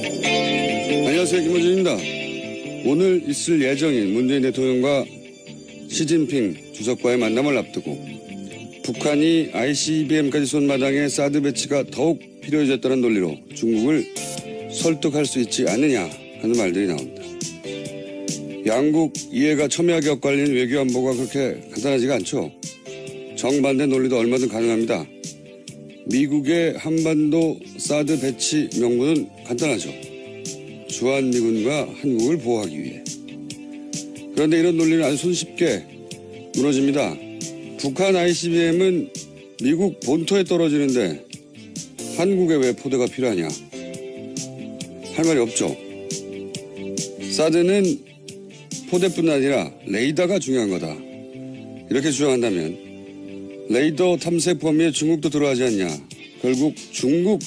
안녕하세요. 김호준입니다. 오늘 있을 예정인 문재인 대통령과 시진핑 주석과의 만남을 앞두고 북한이 ICBM까지 쏜 마당에 사드 배치가 더욱 필요해졌다는 논리로 중국을 설득할 수 있지 않느냐 하는 말들이 나옵니다. 양국 이해가 첨예하게 엇갈리는 외교 안보가 그렇게 간단하지가 않죠. 정반대 논리도 얼마든 가능합니다. 미국의 한반도 사드 배치 명분은 간단하죠. 주한미군과 한국을 보호하기 위해. 그런데 이런 논리는 아주 손쉽게 무너집니다. 북한 ICBM은 미국 본토에 떨어지는데 한국에 왜 포대가 필요하냐. 할 말이 없죠. 사드는 포대뿐 아니라 레이더가 중요한 거다. 이렇게 주장한다면 레이더 탐색 범위에 중국도 들어가지 않냐. 결국 중국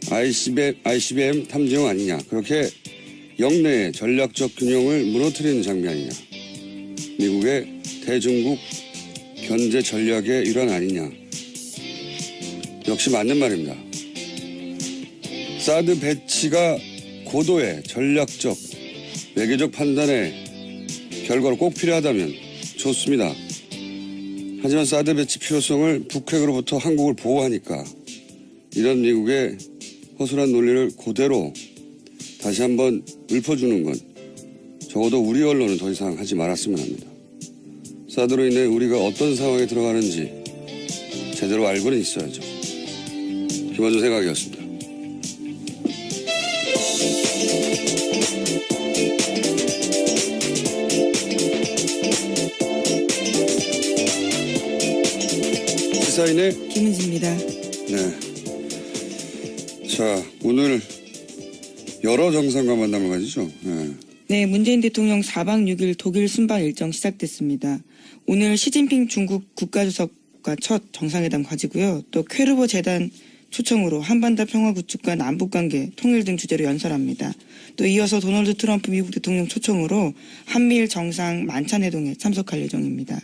ICBM 탐지용 아니냐. 그렇게 영내의 전략적 균형을 무너뜨리는 장면 아니냐. 미국의 대중국 견제 전략의 일환 아니냐. 역시 맞는 말입니다. 사드 배치가 고도의 전략적, 외교적 판단의 결과로 꼭 필요하다면 좋습니다. 하지만 사드 배치 필요성을 북핵으로부터 한국을 보호하니까 이런 미국의 허술한 논리를 그대로 다시 한번 읊어주는 건 적어도 우리 언론은 더 이상 하지 말았으면 합니다. 사드로 인해 우리가 어떤 상황에 들어가는지 제대로 알고는 있어야죠. 김원준 생각이었습니다. 시사인의 김은지입니다. 네. 자, 오늘 여러 정상과 만남을 가지죠. 네. 네, 문재인 대통령 4박 6일 독일 순방 일정 시작됐습니다. 오늘 시진핑 중국 국가주석과 첫 정상회담 가지고요. 또 퀘르보 재단 초청으로 한반도 평화 구축과 남북관계, 통일 등 주제로 연설합니다. 또 이어서 도널드 트럼프 미국 대통령 초청으로 한미일 정상 만찬회동에 참석할 예정입니다.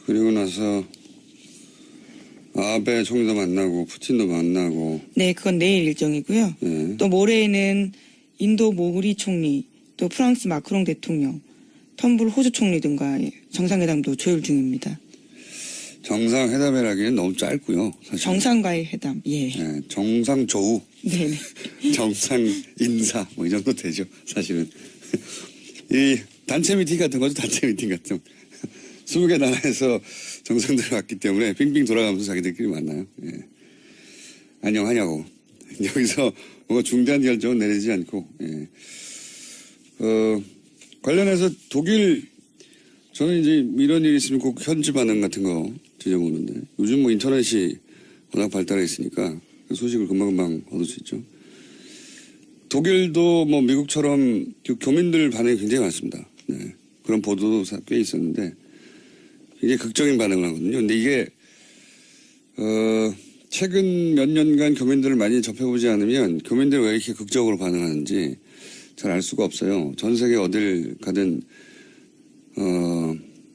그리고 나서 아베 총리도 만나고 푸틴도 만나고. 네, 그건 내일 일정이고요. 네. 또 모레에는 인도 모리 총리, 또 프랑스 마크롱 대통령, 텀블 호주 총리 등과의 정상회담도 조율 중입니다. 정상회담이라기엔 너무 짧고요. 사실. 정상과의 회담, 예. 네, 정상조우, 네네. 정상인사 뭐 이 정도 되죠. 사실은. 이 단체 미팅 같은 거죠. 단체 미팅 같은 20개 나라에서 정상들이 왔기 때문에 빙빙 돌아가면서 자기들끼리 만나요. 예. 안녕하냐고. 여기서 뭔가 중대한 결정은 내리지 않고. 예. 관련해서 독일 저는 이제 이런 일이 있으면 꼭 현지 반응 같은 거 지져보는데 요즘 뭐 인터넷이 워낙 발달해 있으니까 그 소식을 금방금방 얻을 수 있죠. 독일도 뭐 미국처럼 교민들 반응이 굉장히 많습니다. 네. 그런 보도도 꽤 있었는데 굉장히 극적인 반응을 하거든요. 근데 이게 최근 몇 년간 교민들을 많이 접해보지 않으면 교민들이 왜 이렇게 극적으로 반응하는지 잘 알 수가 없어요. 전 세계 어딜 가든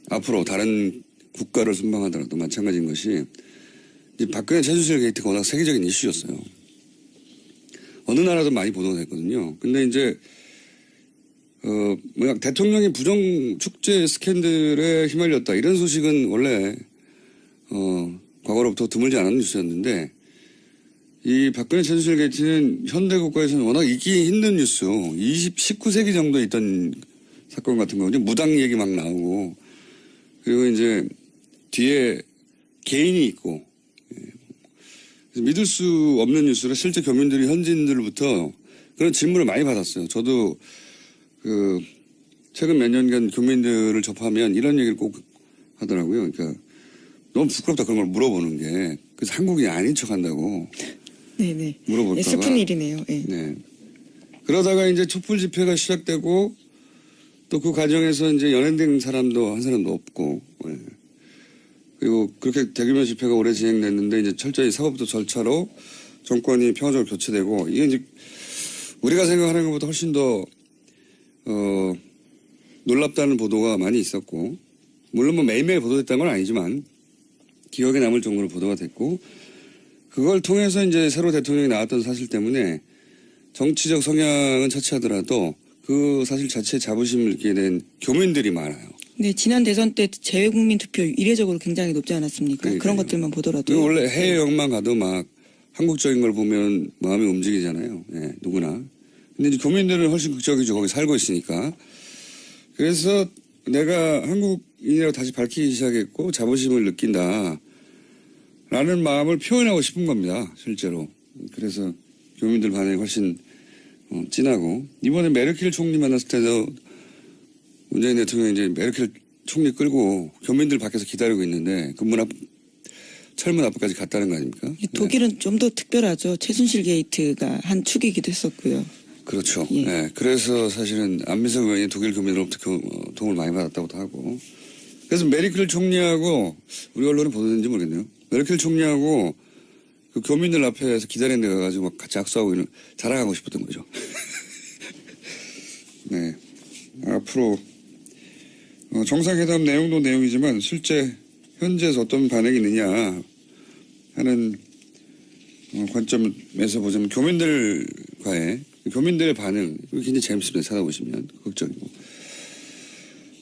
앞으로 다른 국가를 순방하더라도 마찬가지인 것이 이제 박근혜 최순실 게이트가 워낙 세계적인 이슈였어요. 어느 나라도 많이 보도가 됐거든요. 근데 이제 대통령이 부정 축제 스캔들에 휘말렸다 이런 소식은 원래 과거로부터 드물지 않은 뉴스였는데 이 박근혜 최순실 게이트는 현대 국가에서는 워낙 있기 힘든 뉴스, 19세기 정도에 있던 사건 같은 거거든요. 무당 얘기 막 나오고 그리고 이제 뒤에 개인이 있고 그래서 믿을 수 없는 뉴스를 실제 교민들이 현지인들로부터 그런 질문을 많이 받았어요. 저도 최근 몇 년간 교민들을 접하면 이런 얘기를 꼭 하더라고요. 그러니까 너무 부끄럽다 그런 걸 물어보는 게. 그래서 한국인이 아닌 척 한다고. 네네. 물어볼까봐. 네, 슬픈 일이네요. 네. 네. 그러다가 이제 촛불 집회가 시작되고 또 그 과정에서 이제 연행된 사람도 한 사람도 없고. 네. 그리고 그렇게 대규모 집회가 오래 진행됐는데 이제 철저히 사법부 절차로 정권이 평화적으로 교체되고 이게 이제 우리가 생각하는 것보다 훨씬 더 놀랍다는 보도가 많이 있었고 물론 뭐 매일매일 보도됐다는 건 아니지만 기억에 남을 정도로 보도가 됐고 그걸 통해서 이제 새로 대통령이 나왔던 사실 때문에 정치적 성향은 차치하더라도 그 사실 자체에 자부심을 느끼게 된 교민들이 많아요. 네, 지난 대선 때 재외국민 투표 이례적으로 굉장히 높지 않았습니까? 그러니까요. 그런 것들만 보더라도. 원래 해외 여행만 가도 막 한국적인 걸 보면 마음이 움직이잖아요. 예, 누구나. 근데 이제 교민들은 훨씬 극적이죠. 거기 살고 있으니까. 그래서 내가 한국인이라고 다시 밝히기 시작했고 자부심을 느낀다. 라는 마음을 표현하고 싶은 겁니다. 실제로. 그래서 교민들 반응이 훨씬 진하고. 이번에 메르켈 총리 만났을 때도 문재인 대통령이 이제 메르켈 총리 끌고 교민들 밖에서 기다리고 있는데 그 문 앞, 철문 앞까지 갔다는 거 아닙니까? 독일은 좀 더 특별하죠. 최순실 게이트가 한 축이기도 했었고요. 그렇죠. 예. 네, 그래서 사실은 안민석 의원이 독일 교민으로부터 도움을 많이 받았다고도 하고. 그래서 메르켈 총리하고 우리 언론이 보도했는지 모르겠네요. 메르켈 총리하고 그 교민들 앞에서 기다리는 데 가가지고 막 같이 악수하고 자랑하고 싶었던 거죠. 네. 앞으로 정상회담 내용도 내용이지만 실제 현지에서 어떤 반응이 있느냐 하는 관점에서 보자면 교민들의 반응 굉장히 재밌습니다. 찾아보시면 극적이고.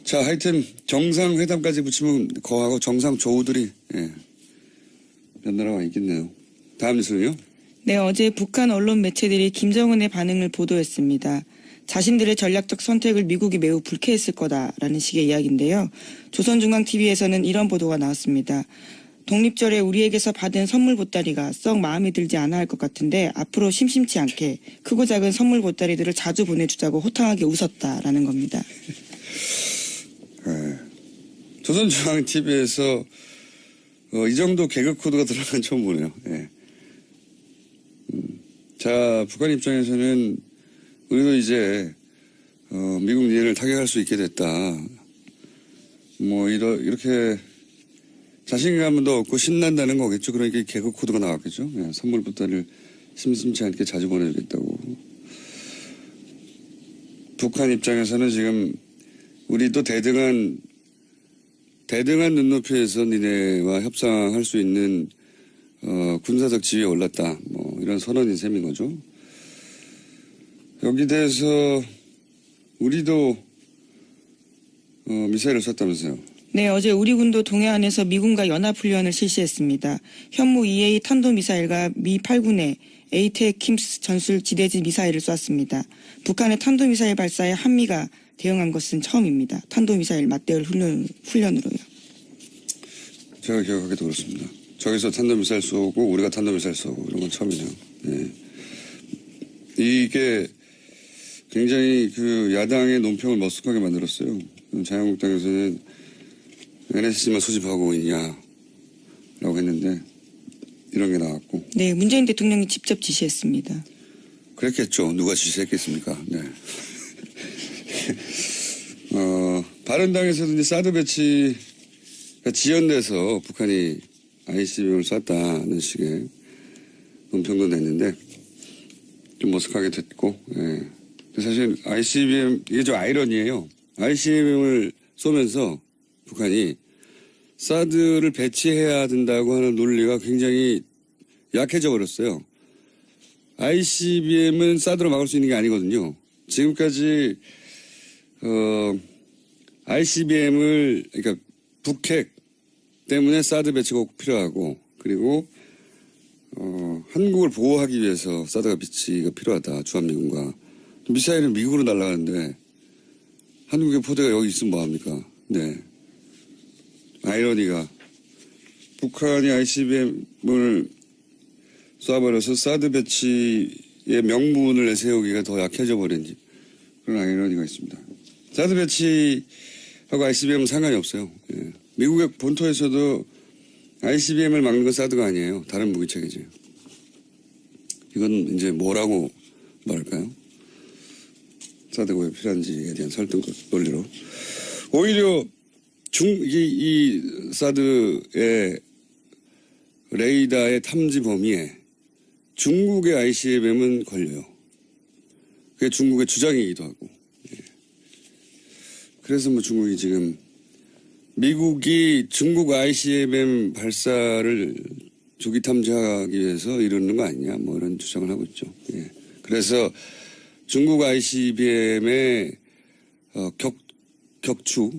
자, 하여튼 정상회담까지 붙이면 거하고 정상조우들이 연달아와 있겠네요. 다음 뉴스는요? 네, 어제 북한 언론 매체들이 김정은의 반응을 보도했습니다. 자신들의 전략적 선택을 미국이 매우 불쾌했을 거다라는 식의 이야기인데요. 조선중앙TV에서는 이런 보도가 나왔습니다. 독립절에 우리에게서 받은 선물 보따리가 썩 마음에 들지 않아 할 것 같은데 앞으로 심심치 않게 크고 작은 선물 보따리들을 자주 보내주자고 호탕하게 웃었다라는 겁니다. 네. 조선중앙TV에서 이 정도 개그 코드가 들어간 건 처음 보네요. 네. 자, 북한 입장에서는 우리도 이제 미국 니은을 타격할 수 있게 됐다. 뭐 이렇게 자신감도 없고 신난다는 거겠죠. 그러니까 개그 코드가 나왔겠죠. 예, 선물 보따리를 심심치 않게 자주 보내주겠다고. 북한 입장에서는 지금 우리도 대등한 눈높이에서 니네와 협상할 수 있는 군사적 지위에 올랐다. 뭐 이런 선언인 셈인 거죠. 여기 대해서 우리도 미사일을 쐈다면서요. 네, 어제 우리 군도 동해안에서 미군과 연합훈련을 실시했습니다. 현무 EA 탄도미사일과 미 8군의 에이테킴스 전술 지대지 미사일을 쐈습니다. 북한의 탄도미사일 발사에 한미가 대응한 것은 처음입니다. 탄도미사일 맞대응 훈련으로요. 제가 기억하기도 그렇습니다. 저기서 탄도미사일 쏘고 우리가 탄도미사일 쏘고 이런 건 처음이네요. 네. 이게 굉장히 그 야당의 논평을 머쓱하게 만들었어요. 자유한국당에서는 NSC만 소집하고 있냐라고 했는데 이런 게 나왔고. 네, 문재인 대통령이 직접 지시했습니다. 그랬겠죠. 누가 지시했겠습니까? 네. 바른당에서도 이제 사드 배치가 지연돼서 북한이 ICBM을 쐈다는 식의 논평도 냈는데 좀 머쓱하게 됐고, 예. 사실 ICBM, 이게 좀 아이러니예요. ICBM을 쏘면서 북한이 사드를 배치해야 된다고 하는 논리가 굉장히 약해져 버렸어요. ICBM은 사드로 막을 수 있는 게 아니거든요. 지금까지 ICBM을 그러니까 북핵 때문에 사드 배치가 꼭 필요하고 그리고 한국을 보호하기 위해서 사드가 배치가 필요하다. 주한미군과 미사일은 미국으로 날아가는데 한국의 포대가 여기 있으면 뭐합니까? 네. 아이러니가 북한이 ICBM을 쏴버려서 사드 배치의 명분을 내세우기가 더 약해져 버린 그런 아이러니가 있습니다. 사드 배치하고 ICBM은 상관이 없어요. 예. 미국의 본토에서도 ICBM을 막는 건 사드가 아니에요. 다른 무기체계죠. 이건 이제 뭐라고 말할까요? 사드가 왜 필요한지에 대한 설득 논리로. 오히려 이 사드의 레이더의 탐지 범위에 중국의 ICBM은 걸려요. 그게 중국의 주장이기도 하고. 예. 그래서 뭐 중국이 지금 미국이 중국 ICBM 발사를 조기 탐지하기 위해서 이러는 거 아니냐 뭐 이런 주장을 하고 있죠. 예. 그래서 중국 ICBM의 격추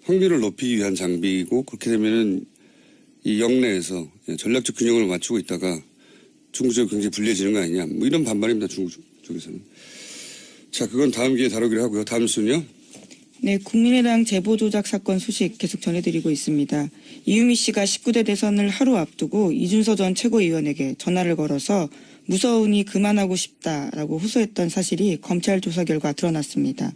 확률을 높이기 위한 장비이고 그렇게 되면은 이 영내에서 전략적 균형을 맞추고 있다가 중국적 굉장히 불리해지는 거 아니냐. 뭐 이런 반발입니다. 중국 쪽에서는. 자, 그건 다음 기회에 다루기로 하고요. 다음 순요. 네, 국민의당 제보조작 사건 소식 계속 전해드리고 있습니다. 이유미 씨가 19대 대선을 하루 앞두고 이준서 전 최고위원에게 전화를 걸어서 무서우니 그만하고 싶다라고 호소했던 사실이 검찰 조사 결과 드러났습니다.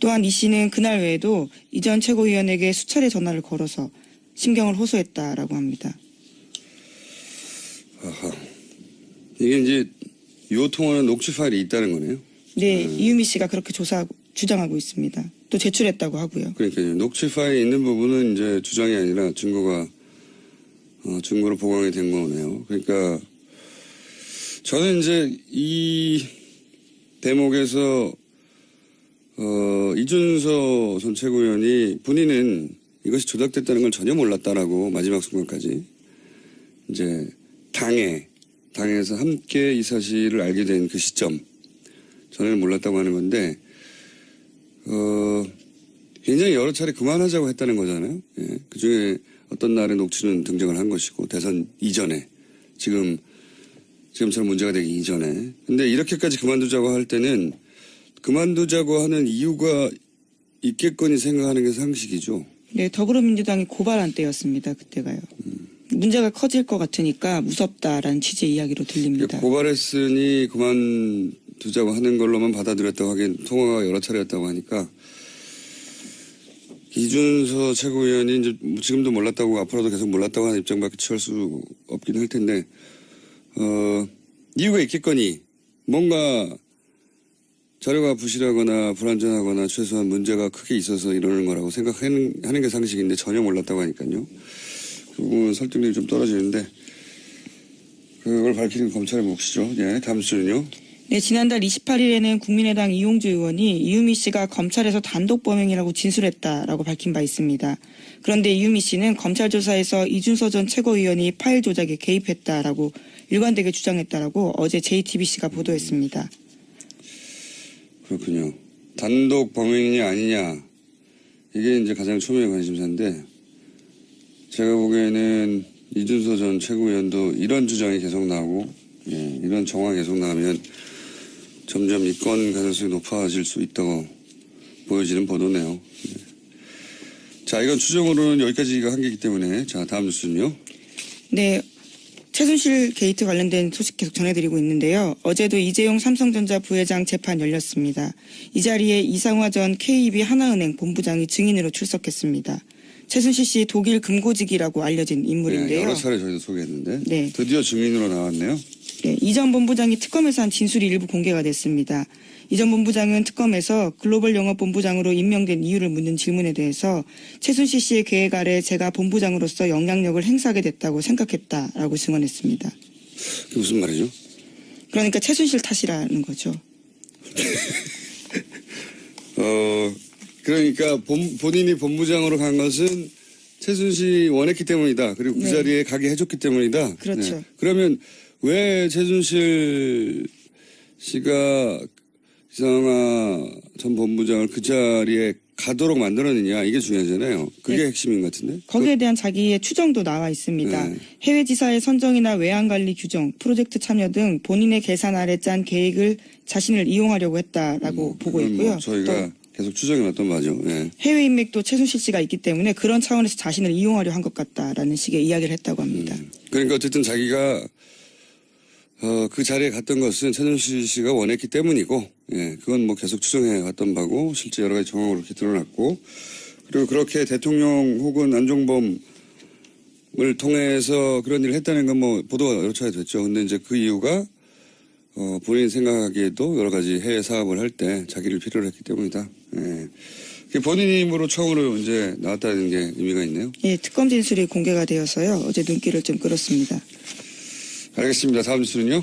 또한 이 씨는 그날 외에도 이 전 최고위원에게 수차례 전화를 걸어서 심경을 호소했다라고 합니다. 아하. 이게 이제 요통하는 녹취 파일이 있다는 거네요. 네, 이유미 씨가 그렇게 주장하고 있습니다. 또 제출했다고 하고요. 그러니까요. 녹취 파일이 있는 부분은 이제 주장이 아니라 증거로 보강이 된 거네요. 그러니까 저는 이제 이 대목에서 이준서 전 최고위원이 본인은 이것이 조작됐다는 걸 전혀 몰랐다라고 마지막 순간까지 이제 당에서 함께 이 사실을 알게 된 그 시점 전혀 몰랐다고 하는 건데 굉장히 여러 차례 그만하자고 했다는 거잖아요. 예. 그중에 어떤 날에 녹취는 등장을 한 것이고 대선 이전에 지금처럼 문제가 되기 이전에. 근데 이렇게까지 그만두자고 할 때는 그만두자고 하는 이유가 있겠거니 생각하는 게 상식이죠. 네, 더불어민주당이 고발한 때였습니다. 그때가요. 문제가 커질 것 같으니까 무섭다라는 취지의 이야기로 들립니다. 고발했으니 그만두자고 하는 걸로만 받아들였다고 하기엔 통화가 여러 차례였다고 하니까 이준서 최고위원이 이제 지금도 몰랐다고 앞으로도 계속 몰랐다고 하는 입장밖에 취할 수 없긴 할 텐데 이유가 있겠거니 뭔가 자료가 부실하거나 불완전하거나 최소한 문제가 크게 있어서 이러는 거라고 생각하는 게 상식인데 전혀 몰랐다고 하니까요. 그 부분은 설득력이 좀 떨어지는데 그걸 밝히는 검찰의 몫이죠. 예, 다음 주는요. 네, 지난달 28일에는 국민의당 이용주 의원이 이유미 씨가 검찰에서 단독 범행이라고 진술했다라고 밝힌 바 있습니다. 그런데 이유미 씨는 검찰 조사에서 이준서 전 최고위원이 파일 조작에 개입했다라고 일관되게 주장했다라고 어제 JTBC가 보도했습니다. 그렇군요. 단독 범행이냐 아니냐 이게 이제 가장 초미의 관심사인데 제가 보기에는 이준서 전 최고위원도 이런 주장이 계속 나오고 이런 정황이 계속 나오면 점점 입건 가능성이 높아질 수 있다고 보여지는 보도네요. 자, 이건 추정으로는 여기까지가 한계이기 때문에 자, 다음 뉴스는요. 네. 최순실 게이트 관련된 소식 계속 전해드리고 있는데요. 어제도 이재용 삼성전자 부회장 재판 열렸습니다. 이 자리에 이상화 전 KB 하나은행 본부장이 증인으로 출석했습니다. 최순실 씨 독일 금고직이라고 알려진 인물인데요. 네, 여러 차례 저희도 소개했는데 네. 드디어 증인으로 나왔네요. 네, 이 전 본부장이 특검에서 한 진술이 일부 공개가 됐습니다. 이 전 본부장은 특검에서 글로벌 영업본부장으로 임명된 이유를 묻는 질문에 대해서 최순실 씨의 계획 아래 제가 본부장으로서 영향력을 행사하게 됐다고 생각했다라고 증언했습니다. 그게 무슨 말이죠? 그러니까 최순실 탓이라는 거죠. 그러니까 본인이 본부장으로 간 것은 최순실이 원했기 때문이다. 그리고 그 네. 자리에 가게 해줬기 때문이다. 그렇죠. 네. 그러면 왜 최순실 씨가 이상화 전 본부장을 그 자리에 가도록 만들었느냐 이게 중요하잖아요. 그게 네. 핵심인 것 같은데. 거기에 대한 자기의 추정도 나와 있습니다. 네. 해외 지사의 선정이나 외환관리 규정, 프로젝트 참여 등 본인의 계산 아래 짠 계획을 자신을 이용하려고 했다라고 보고 있고요. 뭐 저희가 또 계속 추정해왔던 바죠. 네. 해외 인맥도 최순실 씨가 있기 때문에 그런 차원에서 자신을 이용하려 한 것 같다라는 식의 이야기를 했다고 합니다. 그러니까 어쨌든 자기가 그 자리에 갔던 것은 최순실 씨가 원했기 때문이고, 예, 그건 뭐 계속 추정해 왔던 바고, 실제 여러 가지 정황으로 이렇게 드러났고, 그리고 그렇게 대통령 혹은 안종범을 통해서 그런 일을 했다는 건 뭐 보도가 여러 차례 됐죠. 근데 이제 그 이유가, 본인 생각하기에도 여러 가지 해외 사업을 할 때 자기를 필요로 했기 때문이다. 예. 그게 본인 힘으로 처음으로 이제 나왔다는 게 의미가 있네요. 예, 특검 진술이 공개가 되어서요. 어제 눈길을 좀 끌었습니다. 알겠습니다. 다음 뉴스는요?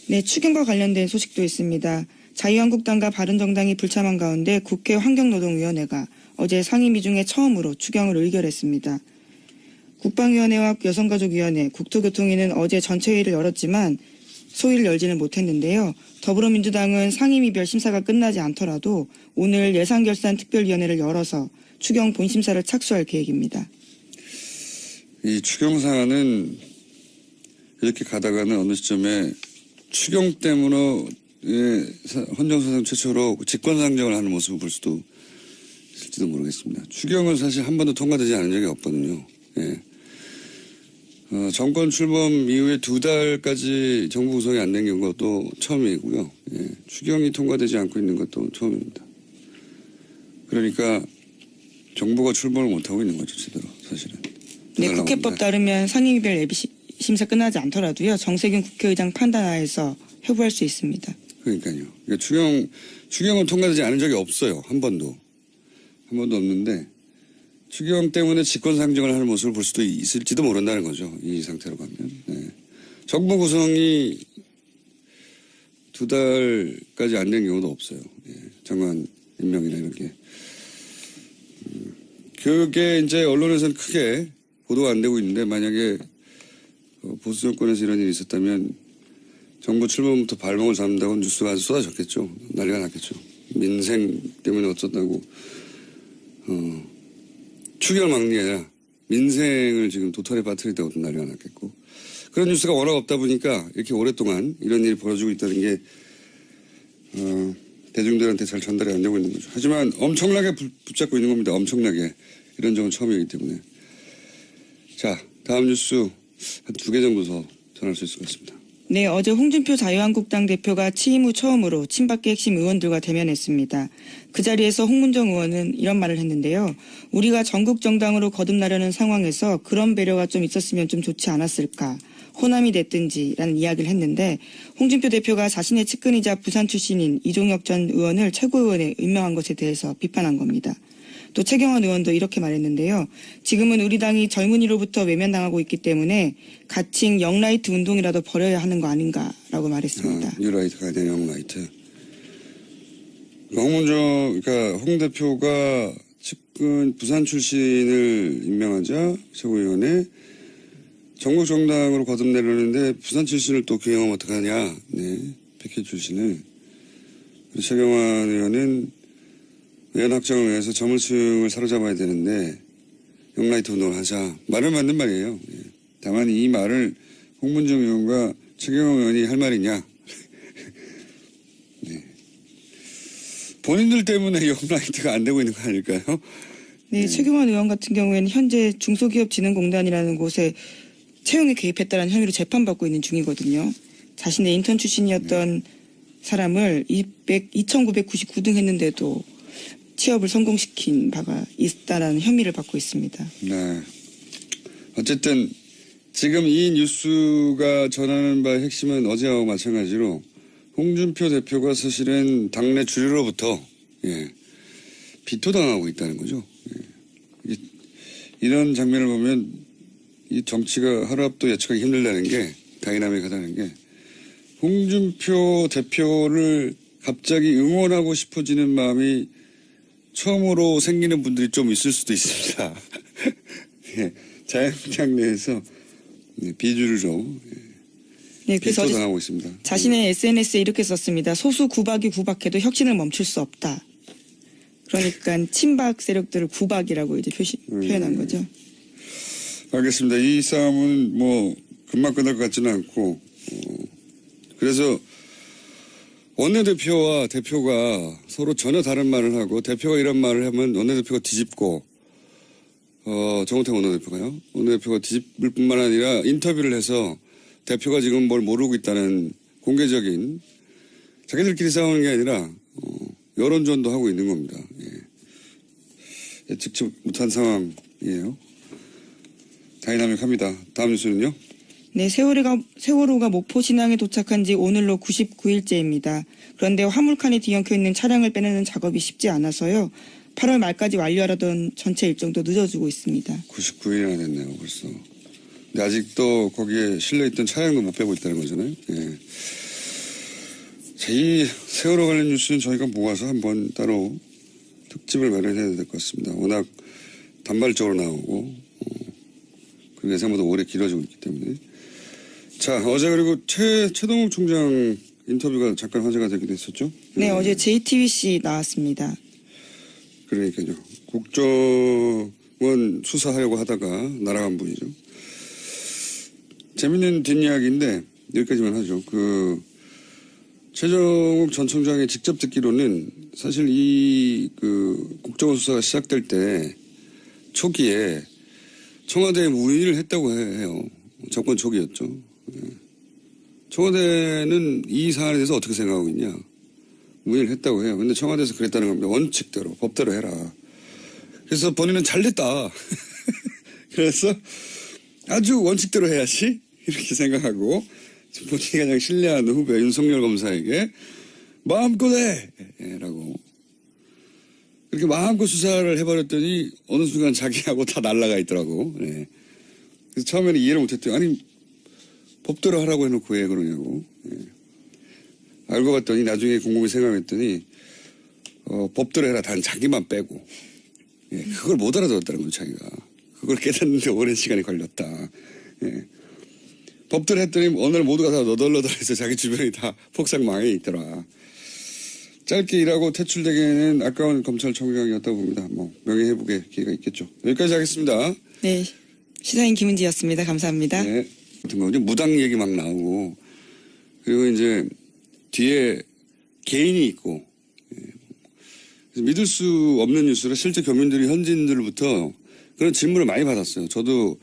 네, 추경과 관련된 소식도 있습니다. 자유한국당과 바른정당이 불참한 가운데 국회 환경노동위원회가 어제 상임위 중에 처음으로 추경을 의결했습니다. 국방위원회와 여성가족위원회, 국토교통위는 어제 전체 회의를 열었지만 소위를 열지는 못했는데요. 더불어민주당은 상임위별 심사가 끝나지 않더라도 오늘 예산결산특별위원회를 열어서 추경 본심사를 착수할 계획입니다. 이 추경사안은 이렇게 가다가는 어느 시점에 추경 때문에 헌정사상 최초로 직권상정을 하는 모습을 볼 수도 있을지도 모르겠습니다. 추경은 사실 한 번도 통과되지 않은 적이 없거든요. 예. 정권 출범 이후에 2달까지 정부 구성이 안 된 것도 처음이고요. 예. 추경이 통과되지 않고 있는 것도 처음입니다. 그러니까 정부가 출범을 못하고 있는 거죠, 제대로 사실은. 네, 국회법 따르면 상임위별 예비 심사 끝나지 않더라도요. 정세균 국회의장 판단하에서 회부할 수 있습니다. 그러니까요. 그러니까 추경은 통과되지 않은 적이 없어요. 한 번도 없는데 추경 때문에 직권상정을 하는 모습을 볼 수도 있을지도 모른다는 거죠. 이 상태로 가면. 네. 정부 구성이 2달까지 안 된 경우도 없어요. 예. 장관 임명이나 이런 게. 그게 이제 언론에서는 크게 보도가 안 되고 있는데 만약에 보수 정권에서 이런 일이 있었다면 정부 출범부터 발목을 잡는다고 뉴스가 아주 쏟아졌겠죠. 난리가 났겠죠. 민생 때문에 어쩌다고 추경을 막는 게 아니라 민생을 지금 도탈에 빠뜨리다고도 난리가 났겠고 그런 뉴스가 워낙 없다 보니까 이렇게 오랫동안 이런 일이 벌어지고 있다는 게 대중들한테 잘 전달이 안 되고 있는 거죠. 하지만 엄청나게 붙잡고 있는 겁니다. 엄청나게. 이런 적은 처음이기 때문에. 자, 다음 뉴스 한 2개 정도 더 전할 수 있을 것 같습니다. 네, 어제 홍준표 자유한국당 대표가 취임 후 처음으로 친박계 핵심 의원들과 대면했습니다. 그 자리에서 홍문정 의원은 이런 말을 했는데요. 우리가 전국 정당으로 거듭나려는 상황에서 그런 배려가 좀 있었으면 좀 좋지 않았을까. 호남이 됐든지라는 이야기를 했는데 홍준표 대표가 자신의 측근이자 부산 출신인 이종혁 전 의원을 최고위원에 임명한 것에 대해서 비판한 겁니다. 또 최경환 의원도 이렇게 말했는데요. 지금은 우리 당이 젊은이로부터 외면당하고 있기 때문에 가칭 영라이트 운동이라도 벌여야 하는 거 아닌가라고 말했습니다. 뉴라이트가 아니라 영라이트. 그러니까 홍 대표가 측근 부산 출신을 임명하자 최고위원회 전국 정당으로 거듭내려는데 부산 출신을 또 규형하면 어떡하냐. 네, 백희 출신을. 최경환 의원은 의원 확정을 위해서 젊은층을 사로잡아야 되는데 영라이트 운동을 하자. 말은 맞는 말이에요. 예. 다만 이 말을 홍문정 의원과 최경환 의원이 할 말이냐. 네. 본인들 때문에 영라이트가 안 되고 있는 거 아닐까요? 네, 최경환 의원 같은 경우에는 현재 중소기업진흥공단이라는 곳에 채용에 개입했다는 혐의로 재판받고 있는 중이거든요. 자신의 인턴 출신이었던 사람을 2,999등 했는데도 취업을 성공시킨 바가 있다라는 혐의를 받고 있습니다. 네. 어쨌든 지금 이 뉴스가 전하는 바의 핵심은 어제와 마찬가지로 홍준표 대표가 사실은 당내 주류로부터 비토당하고 있다는 거죠. 예. 이런 장면을 보면 이 정치가 하루 앞도 예측하기 힘들다는 게 다이나믹하다는 게 홍준표 대표를 갑자기 응원하고 싶어지는 마음이 처음으로 생기는 분들이 좀 있을 수도 있습니다. 예, 자유한국당 내에서 비주를 좀 네, 그래서 비토당하고 있습니다. 자신의 SNS에 이렇게 썼습니다. 소수 구박이 구박해도 혁신을 멈출 수 없다. 그러니까 친박 세력들을 구박이라고 이제 표현한 거죠. 알겠습니다. 이 싸움은 뭐 금방 끝날 것 같지는 않고 그래서 원내대표와 대표가 서로 전혀 다른 말을 하고 대표가 이런 말을 하면 원내대표가 뒤집고 정우택 원내대표가요. 원내대표가 뒤집을 뿐만 아니라 인터뷰를 해서 대표가 지금 뭘 모르고 있다는 공개적인 자기들끼리 싸우는 게 아니라 여론전도 하고 있는 겁니다. 예. 예측치 못한 상황이에요. 다이나믹합니다. 다음 뉴스는요. 네, 세월호가 목포 신항에 도착한 지 오늘로 99일째입니다. 그런데 화물칸에 뒤엉켜 있는 차량을 빼내는 작업이 쉽지 않아서요. 8월 말까지 완료하려던 전체 일정도 늦어지고 있습니다. 99일이나 됐네요, 벌써. 근데 아직도 거기에 실려있던 차량도 못 빼고 있다는 거잖아요. 예. 자, 이 세월호 관련 뉴스는 저희가 모아서 한번 따로 특집을 마련해야 될 것 같습니다. 워낙 단발적으로 나오고 그리고 예상보다 오래 길어지고 있기 때문에. 자, 어제 그리고 최동욱 총장 인터뷰가 잠깐 화제가 되기도 했었죠? 네, 어제 JTBC 나왔습니다. 그러니까요. 국정원 수사하려고 하다가 날아간 분이죠. 재밌는 뒷이야기인데 여기까지만 하죠. 최정욱 전 총장이 직접 듣기로는 사실 국정원 수사가 시작될 때 초기에 청와대에 문의를 했다고 해요. 정권 초기였죠. 청와대는 이 사안에 대해서 어떻게 생각하고 있냐. 문의를 했다고 해요. 근데 청와대에서 그랬다는 겁니다. 원칙대로, 법대로 해라. 그래서 본인은 잘됐다. 그래서 아주 원칙대로 해야지. 이렇게 생각하고 본인이 가장 신뢰하는 후배 윤석열 검사에게 마음껏 해! 라고. 그렇게 마음껏 수사를 해버렸더니 어느 순간 자기하고 다 날아가 있더라고. 네. 그래서 처음에는 이해를 못했더니 아니 법대로 하라고 해놓고 왜 그러냐고. 네. 알고 봤더니 나중에 곰곰이 생각했더니 법대로 해라. 단 자기만 빼고. 예, 그걸 못 알아들었다는 거죠, 자기가. 그걸 깨닫는데 오랜 시간이 걸렸다. 예. 법대로 했더니 어느 날 모두가 다 너덜너덜해서 자기 주변이 다 폭삭 망해 있더라. 짧게 일하고 퇴출되기에는 아까운 검찰총장이었다고 봅니다. 명예회복의 기회가 있겠죠. 여기까지 하겠습니다. 네, 시사인 김은지였습니다. 감사합니다. 네. 같은 거 무당 얘기 막 나오고 그리고 이제 뒤에 개인이 있고 믿을 수 없는 뉴스를 실제 교민들이 현지인들로부터 그런 질문을 많이 받았어요. 저도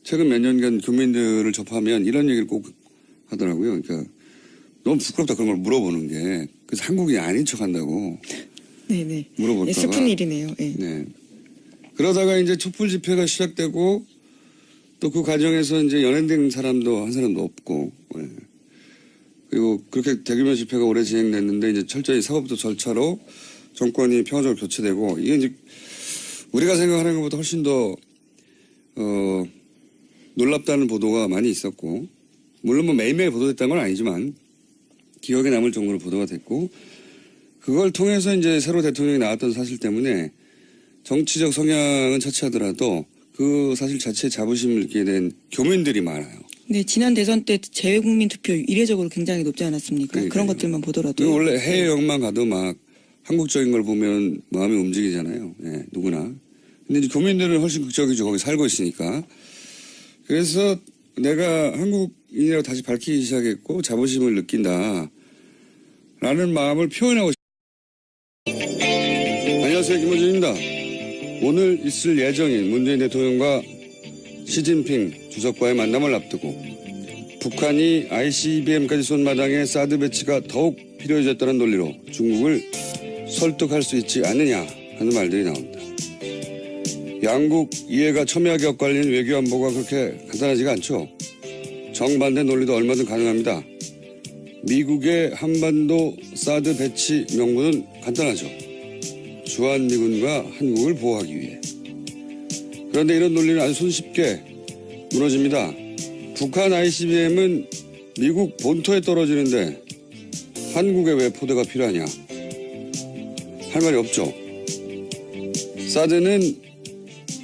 최근 몇 년간 교민들을 접하면 이런 얘기를 꼭 하더라고요. 그러니까 너무 부끄럽다 그런 걸 물어보는 게. 그래서 한국인이 아닌 척 한다고. 네네. 물어볼까 봐. 네, 슬픈 일이네요. 네. 네. 그러다가 이제 촛불 집회가 시작되고 또 그 과정에서 이제 연행된 사람도 한 사람도 없고. 네. 그리고 그렇게 대규모 집회가 오래 진행됐는데 이제 철저히 사법부 절차로 정권이 평화적으로 교체되고 이게 이제 우리가 생각하는 것보다 훨씬 더 놀랍다는 보도가 많이 있었고 물론 매일매일 보도됐다는 건 아니지만 기억에 남을 정도로 보도가 됐고 그걸 통해서 이제 새로 대통령이 나왔던 사실 때문에 정치적 성향은 차치하더라도 그 사실 자체에 자부심을 느끼게 된 교민들이 많아요. 네, 지난 대선 때 재외국민 투표 이례적으로 굉장히 높지 않았습니까? 그러니까요. 그런 것들만 보더라도. 원래 해외여행만 가도 막 한국적인 걸 보면 마음이 움직이잖아요. 예, 누구나. 근데 이제 교민들은 훨씬 극적이죠. 거기 살고 있으니까. 그래서 내가 한국인이라고 다시 밝히기 시작했고 자부심을 느낀다. 라는 마음을 표현하고 싶습니다. 안녕하세요. 김호준입니다. 오늘 있을 예정인 문재인 대통령과 시진핑 주석과의 만남을 앞두고 북한이 ICBM까지 쏜 마당에 사드 배치가 더욱 필요해졌다는 논리로 중국을 설득할 수 있지 않느냐 하는 말들이 나옵니다. 양국 이해가 첨예하게 엇갈리는 외교 안보가 그렇게 간단하지가 않죠. 정반대 논리도 얼마든 가능합니다. 미국의 한반도 사드 배치 명분은 간단하죠. 주한미군과 한국을 보호하기 위해. 그런데 이런 논리는 아주 손쉽게 무너집니다. 북한 ICBM은 미국 본토에 떨어지는데 한국에 왜 포대가 필요하냐. 할 말이 없죠. 사드는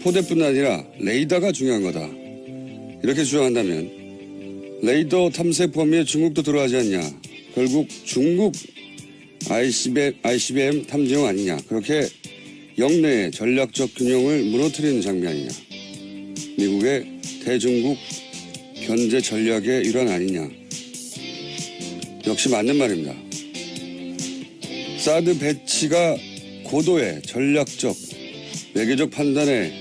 포대뿐 아니라 레이더가 중요한 거다. 이렇게 주장한다면 레이더 탐색 범위에 중국도 들어가지 않냐. 결국 중국 ICBM 탐지용 아니냐. 그렇게 영내의 전략적 균형을 무너뜨리는 장면 아니냐. 미국의 대중국 견제 전략의 일환 아니냐. 역시 맞는 말입니다. 사드 배치가 고도의 전략적 외교적 판단의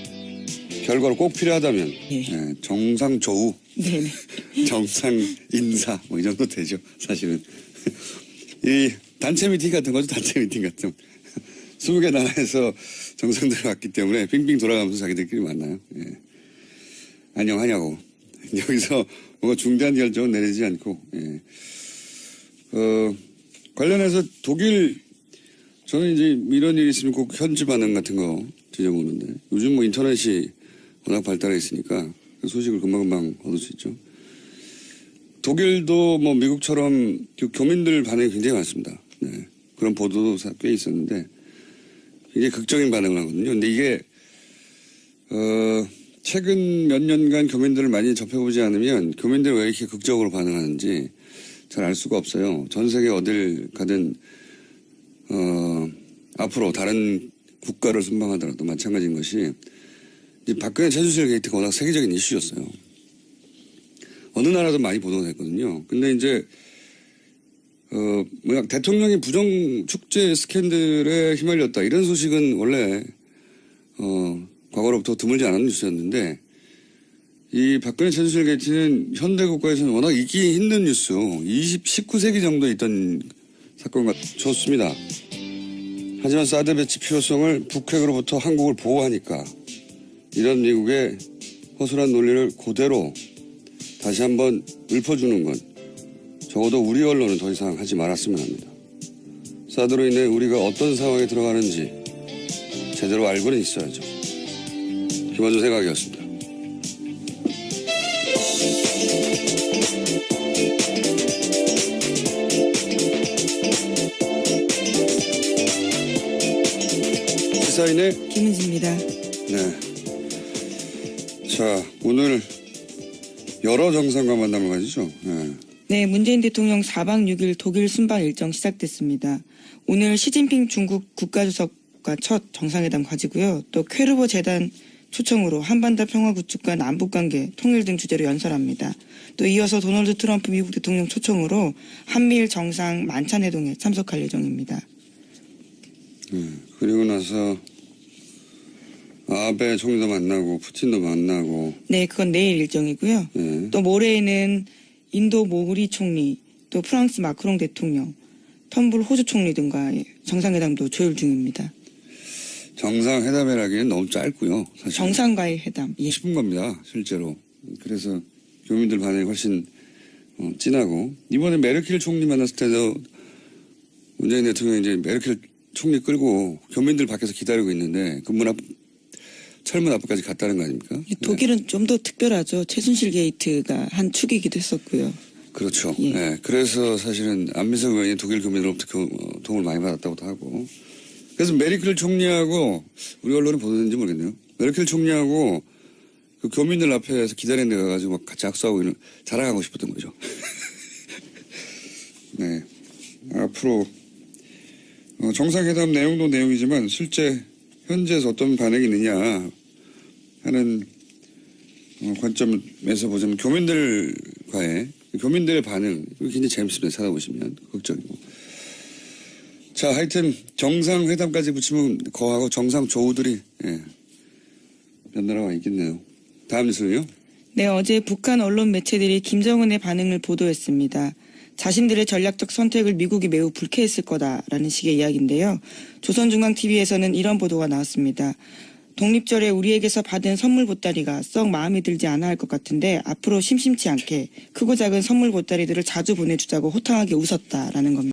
결과로 꼭 필요하다면 네, 정상 조우, 정상 인사 이 정도 되죠. 사실은 이 단체 미팅 같은 거죠. 단체 미팅 같은 20개 나라에서 정상들이 왔기 때문에 빙빙 돌아가면서 자기들끼리 만나요. 예. 안녕하냐고. 여기서 뭔가 중대한 결정은 내리지 않고. 예. 관련해서 독일 저는 이제 이런 일이 있으면 꼭 현지 반응 같은 거 지져보는데 요즘 인터넷이 워낙 발달해 있으니까 그 소식을 금방금방 얻을 수 있죠. 독일도 미국처럼 교민들 반응이 굉장히 많습니다. 네. 그런 보도도 꽤 있었는데 굉장히 극적인 반응을 하거든요. 근데 이게 최근 몇 년간 교민들을 많이 접해보지 않으면 교민들이 왜 이렇게 극적으로 반응하는지 잘 알 수가 없어요. 전 세계 어딜 가든 앞으로 다른 국가를 순방하더라도 마찬가지인 것이 이제 박근혜 최순실 게이트가 워낙 세계적인 이슈였어요. 어느 나라도 많이 보도가 됐거든요. 근데 이제 뭐야 대통령이 부정 축제 스캔들에 휘말렸다 이런 소식은 원래 과거로부터 드물지 않은 뉴스였는데 이 박근혜 최순실 게이트는 현대 국가에서는 워낙 있기 힘든 뉴스 19세기 정도에 있던 사건과 좋습니다. 하지만 사드 배치 필요성을 북핵으로부터 한국을 보호하니까 이런 미국의 허술한 논리를 그대로 다시 한번 읊어주는 건 적어도 우리 언론은 더 이상 하지 말았으면 합니다. 사드로 인해 우리가 어떤 상황에 들어가는지 제대로 알고는 있어야죠. 김원준 생각이었습니다. 시사인의 김은지입니다. 네. 자, 오늘 여러 정상과 만남을 가지죠. 네. 네, 문재인 대통령 4박 6일 독일 순방 일정 시작됐습니다. 오늘 시진핑 중국 국가주석과 첫 정상회담 가지고요. 또 퀘르보 재단 초청으로 한반도 평화 구축과 남북관계 통일 등 주제로 연설합니다. 또 이어서 도널드 트럼프 미국 대통령 초청으로 한미일 정상 만찬회동에 참석할 예정입니다. 그리고 나서 아베 총리도 만나고 푸틴도 만나고. 네, 그건 내일 일정이고요. 네. 또 모레에는 인도 모리 총리, 또 프랑스 마크롱 대통령, 텀블 호주 총리 등과 정상회담도 조율 중입니다. 정상회담이라기엔 너무 짧고요. 사실. 정상과의 회담. 예. 싶은 겁니다. 실제로. 그래서 교민들 반응이 훨씬 진하고 이번에 메르켈 총리 만났을 때도 문재인 대통령이 이제 메르켈 총리 끌고 교민들 밖에서 기다리고 있는데 그 문 앞 철문 앞까지 갔다는 거 아닙니까? 독일은 좀 더 특별하죠. 최순실 게이트가 한 축이기도 했었고요. 그렇죠. 예. 네, 그래서 사실은 안민석 의원이 독일 교민으로부터 도움을 많이 받았다고도 하고. 그래서 메르켈 총리하고 우리 언론이 보도했는지 모르겠네요. 메르켈 총리하고 그 교민들 앞에서 기다리는 데 가가지고 막 같이 악수하고 자랑하고 싶었던 거죠. 네. 앞으로 정상회담 내용도 내용이지만 실제 현지에서 어떤 반응이 있느냐 하는 관점에서 보자면 교민들의 반응 굉장히 재밌습니다. 찾아보시면 걱정이고. 자, 하여튼 정상회담까지 붙이면 거하고 정상조우들이 몇 나라가 있겠네요. 다음 뉴스는요? 네, 어제 북한 언론 매체들이 김정은의 반응을 보도했습니다. 자신들의 전략적 선택을 미국이 매우 불쾌했을 거다라는 식의 이야기인데요. 조선중앙TV에서는 이런 보도가 나왔습니다. 독립절에 우리에게서 받은 선물 보따리가 썩 마음에 들지 않아 할 것 같은데 앞으로 심심치 않게 크고 작은 선물 보따리들을 자주 보내주자고 호탕하게 웃었다라는 겁니다.